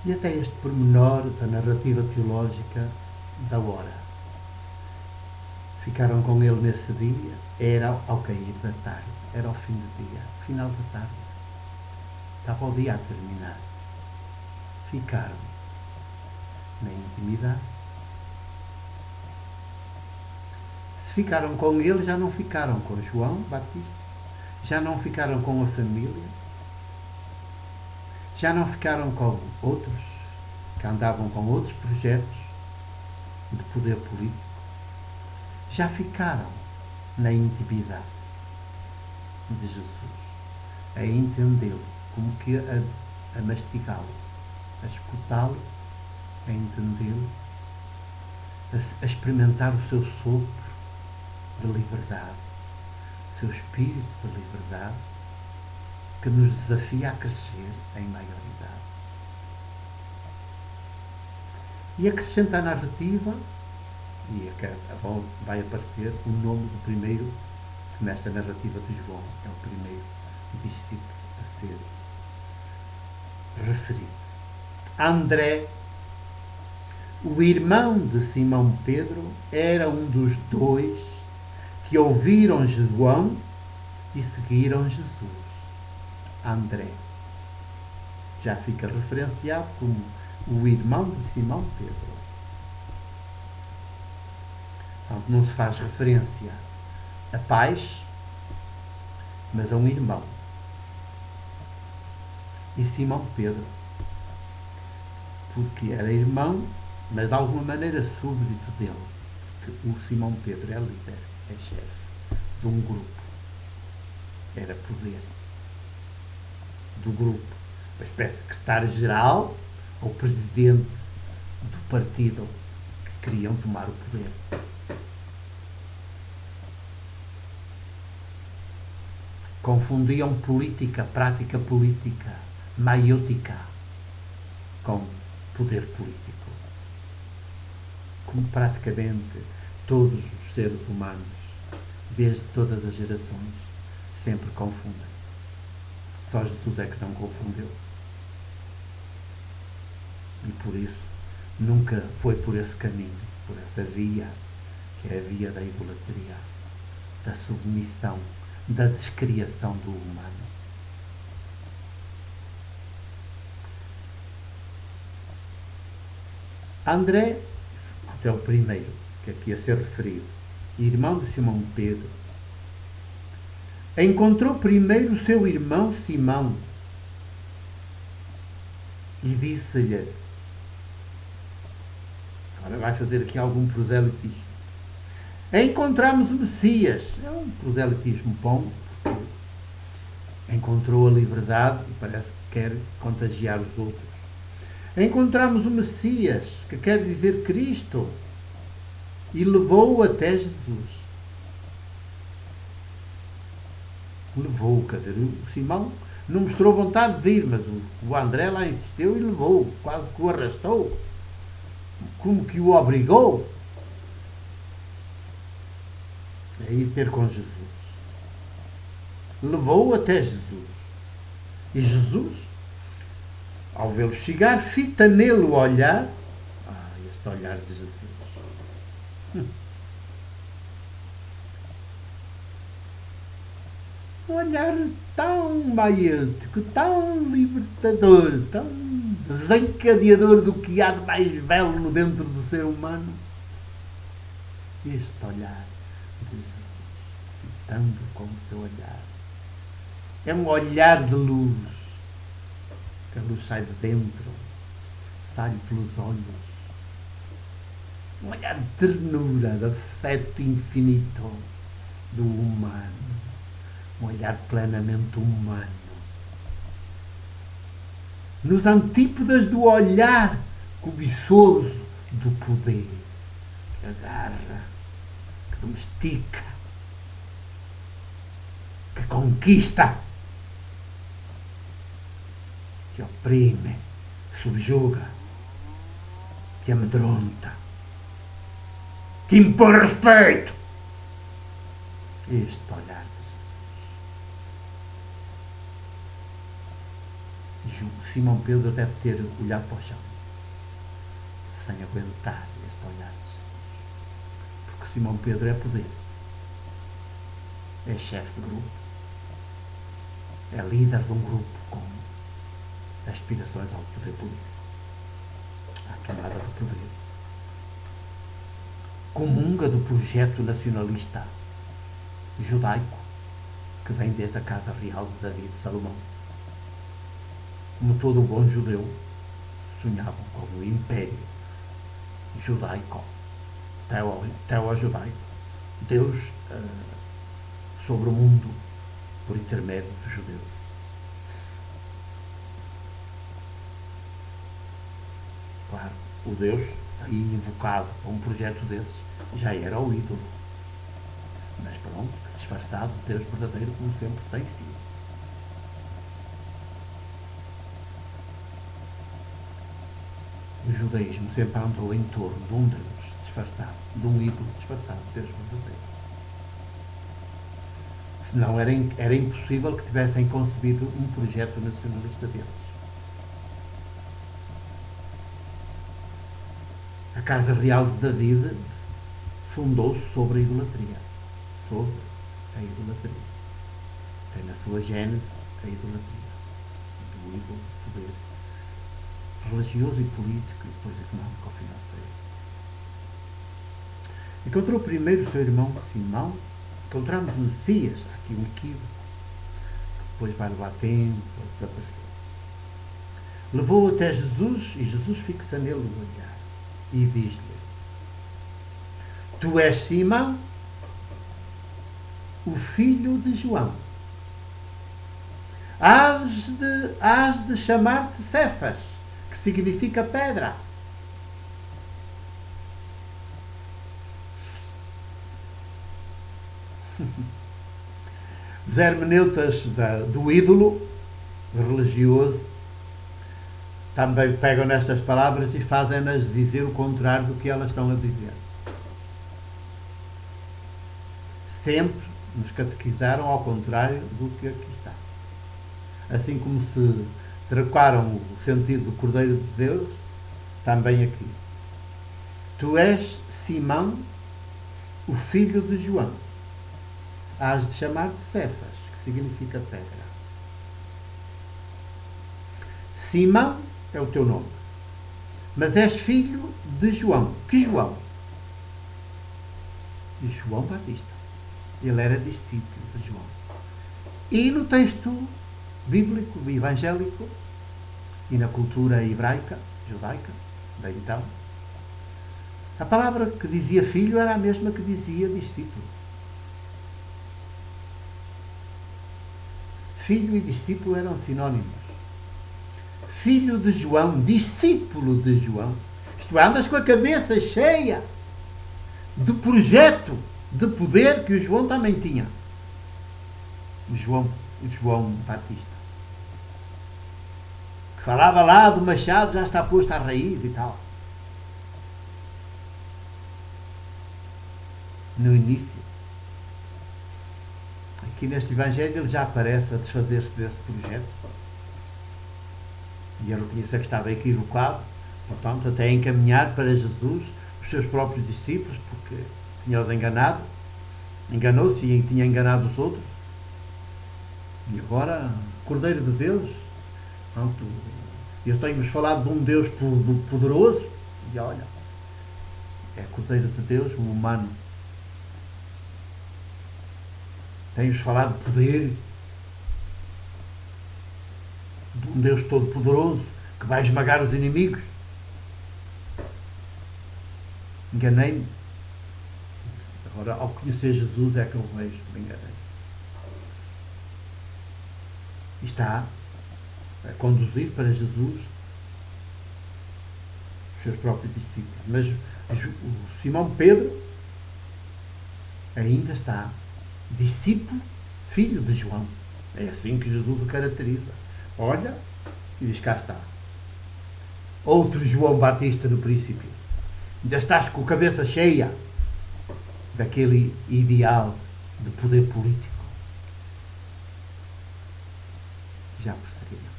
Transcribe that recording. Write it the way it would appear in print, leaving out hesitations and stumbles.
E até este pormenor da narrativa teológica da hora. Ficaram com ele nesse dia, era ao cair da tarde, era ao fim do dia, final da tarde. Estava o dia a terminar. Ficaram na intimidade. Se ficaram com ele, já não ficaram com João Batista, já não ficaram com a família, já não ficaram com outros que andavam com outros projetos de poder político, já ficaram na intimidade de Jesus, a entendê-lo, como que a mastigá-lo, a escutá-lo, a entendê-lo, a experimentar o seu sopro de liberdade, o seu espírito de liberdade, que nos desafia a crescer em maioridade. E acrescenta a narrativa, e vai aparecer o nome do primeiro, que nesta narrativa de João é o primeiro discípulo a ser referido. André, o irmão de Simão Pedro, era um dos dois que ouviram João e seguiram Jesus. André já fica referenciado como o irmão de Simão Pedro. Então, não se faz referência a pais, mas a um irmão. E Simão Pedro, porque era irmão, mas de alguma maneira súbdito dele. Porque o Simão Pedro é líder, é chefe de um grupo. Era poder do grupo, uma espécie de secretário-geral ou presidente do partido que queriam tomar o poder. Confundiam política, prática política, maiútica, com poder político. Como praticamente todos os seres humanos, desde todas as gerações, sempre confundem. Só Jesus é que não confundeu. E por isso nunca foi por esse caminho, por essa via, que é a via da idolatria, da submissão, da descriação do humano. André é o primeiro que aqui a ser referido, irmão de Simão Pedro. Encontrou primeiro o seu irmão Simão e disse-lhe, agora vai fazer aqui algum proselitismo, encontramos o Messias. É um proselitismo bom, porque encontrou a liberdade e parece que quer contagiar os outros. Encontramos o Messias, que quer dizer Cristo, e levou-o até Jesus. Levou, quer dizer, o Simão não mostrou vontade de ir, mas o André lá insistiu e levou, quase que o arrastou, como que o obrigou a ir ter com Jesus. Levou-o até Jesus. E Jesus, ao vê-lo chegar, fita nele o olhar. Este olhar de Jesus. Um olhar tão maêutico, tão libertador, tão desencadeador do que há de mais belo dentro do ser humano. Este olhar de Jesus, fitando com o seu olhar. É um olhar de luz, que a luz sai de dentro, sai pelos olhos. Um olhar de ternura, de afeto infinito do humano. Um olhar plenamente humano. Nos antípodas do olhar cobiçoso do poder, que agarra, que domestica, que conquista, que oprime, que subjuga, que amedronta, que impõe respeito. Este olhar de Jesus. Simão Pedro deve ter olhado para o chão, sem aguentar este olhar de Jesus. Porque Simão Pedro é poder, é chefe de grupo, é líder de um grupo com aspirações ao poder político, à tomada do poder. Comunga do projeto nacionalista judaico que vem desde a casa real de David e Salomão. Como todo bom judeu, sonhavam com o império judaico, teo-judaico, Deus sobre o mundo por intermédio dos judeus. Claro, o Deus aí invocado a um projeto desses já era o ídolo, mas pronto, disfarçado de Deus verdadeiro como sempre tem sido. O judaísmo sempre andou em torno de um Deus disfarçado, de um ídolo disfarçado de Deus verdadeiro. Senão era impossível que tivessem concebido um projeto nacionalista deles. A Casa Real de David fundou-se sobre a idolatria. Sobre a idolatria. Tem na sua gênese a idolatria. Do ídolo, do poder religioso e político e depois económico ou financeiro. Encontrou primeiro o seu irmão Simão. Encontramos o Messias, há aqui um equívoco, que depois vai levar tempo a desaparecer. Levou-o até Jesus e Jesus fixa nele o olhar e diz-lhe: Tu és Simão, o filho de João. Hás de chamar-te Cefas, que significa pedra. Os hermeneutas do ídolo religioso também pegam nestas palavras e fazem-nas dizer o contrário do que elas estão a dizer. Sempre nos catequizaram ao contrário do que aqui está. Assim como se trocaram o sentido do Cordeiro de Deus, também aqui. Tu és Simão, o filho de João. Hás de chamar-te Cefas, que significa pedra. Simão é o teu nome, mas és filho de João. Que João? De João Batista. Ele era discípulo de João. E no texto bíblico, evangélico, e na cultura hebraica, judaica, de então, a palavra que dizia filho era a mesma que dizia discípulo. Filho e discípulo eram sinónimos. Filho de João, discípulo de João. Isto é, andas com a cabeça cheia do projeto de poder que o João também tinha. O João Batista. Que falava lá do machado, já está posto à raiz e tal. No início. Aqui neste Evangelho ele já aparece a desfazer-se desse projeto. E ele reconhecia que estava equivocado, portanto, até encaminhar para Jesus os seus próprios discípulos, porque tinha-os enganado, enganou-se e tinha enganado os outros. E agora, Cordeiro de Deus, pronto, eu tenho-vos falado de um Deus poderoso, e olha, é Cordeiro de Deus, um humano. Tenho-vos falado de poder, de um Deus todo-poderoso que vai esmagar os inimigos. Enganei-me. Agora, ao conhecer Jesus, é que eu vejo, me enganei. E está a conduzir para Jesus os seus próprios discípulos. Mas o Simão Pedro ainda está discípulo, filho de João. É assim que Jesus o caracteriza. Olha, e diz: cá está. Outro João Batista no princípio. Ainda estás com a cabeça cheia daquele ideal de poder político. Já perceberam.